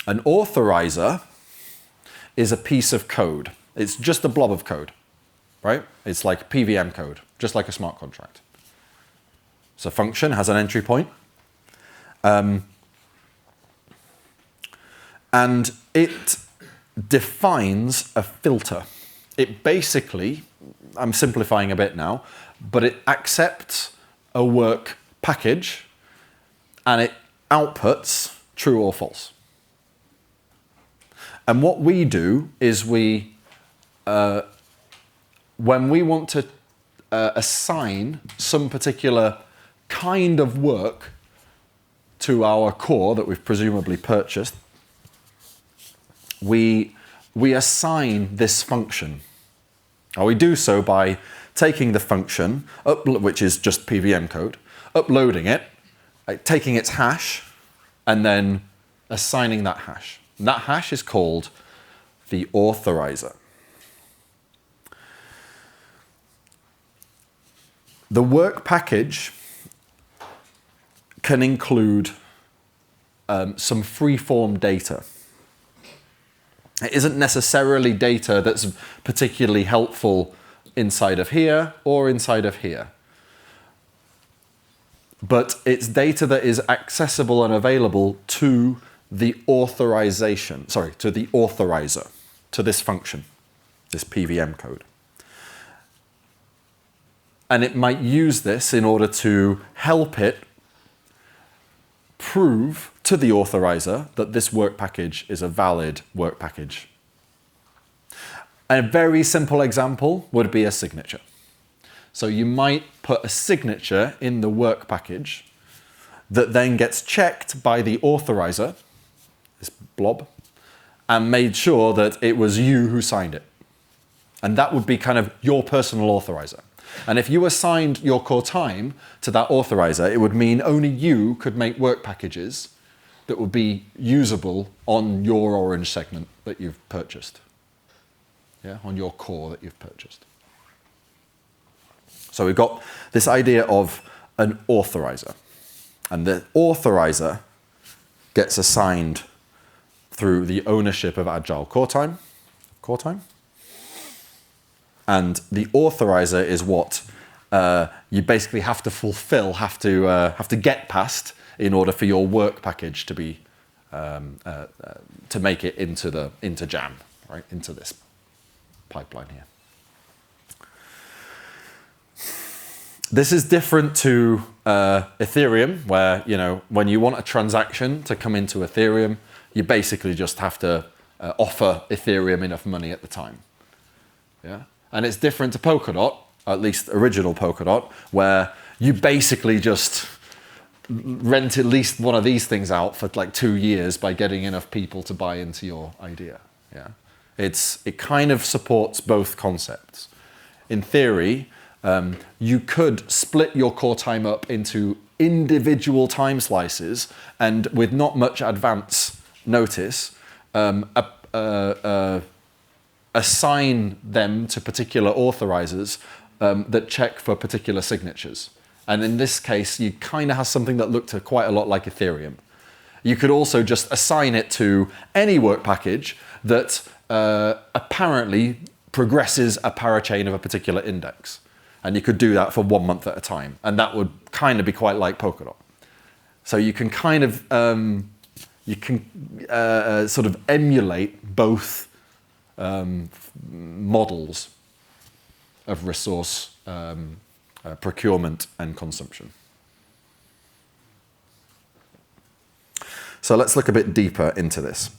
An authorizer is a piece of code. It's just a blob of code, right? It's like PVM code, just like a smart contract. So function has an entry point. And it defines a filter. It basically, I'm simplifying a bit now, but it accepts a work package and it outputs true or false. And what we do is when we want to assign some particular kind of work to our core that we've presumably purchased, we assign this function. And we do so by taking the function, which is just PVM code, uploading it, taking its hash, and then assigning that hash. And that hash is called the authorizer. The work package can include some free-form data. It isn't necessarily data that's particularly helpful inside of here or inside of here. But it's data that is accessible and available to the to the authorizer, to this function, this PVM code. And it might use this in order to help it prove to the authorizer that this work package is a valid work package. A very simple example would be a signature. So you might put a signature in the work package that then gets checked by the authorizer, this blob, and made sure that it was you who signed it. And that would be kind of your personal authorizer. And if you assigned your core time to that authorizer, it would mean only you could make work packages that would be usable on your orange segment that you've purchased. Yeah, on your core that you've purchased. So we've got this idea of an authorizer. And the authorizer gets assigned through the ownership of Agile core time. And the authorizer is what you basically have to fulfill, have to get past in order for your work package to be to make it into Jam, right? Into this pipeline here. This is different to Ethereum, where when you want a transaction to come into Ethereum, you basically just have to offer Ethereum enough money at the time. Yeah. And it's different to Polkadot, at least original Polkadot, where you basically just rent at least one of these things out for like 2 years by getting enough people to buy into your idea. Yeah, it kind of supports both concepts. In theory, you could split your core time up into individual time slices, and with not much advance notice, assign them to particular authorizers that check for particular signatures. And in this case, you kind of have something that looked quite a lot like Ethereum. You could also just assign it to any work package that apparently progresses a parachain of a particular index. And you could do that for 1 month at a time. And that would kind of be quite like Polkadot. So you can kind of, sort of emulate both models of resource procurement and consumption. So let's look a bit deeper into this.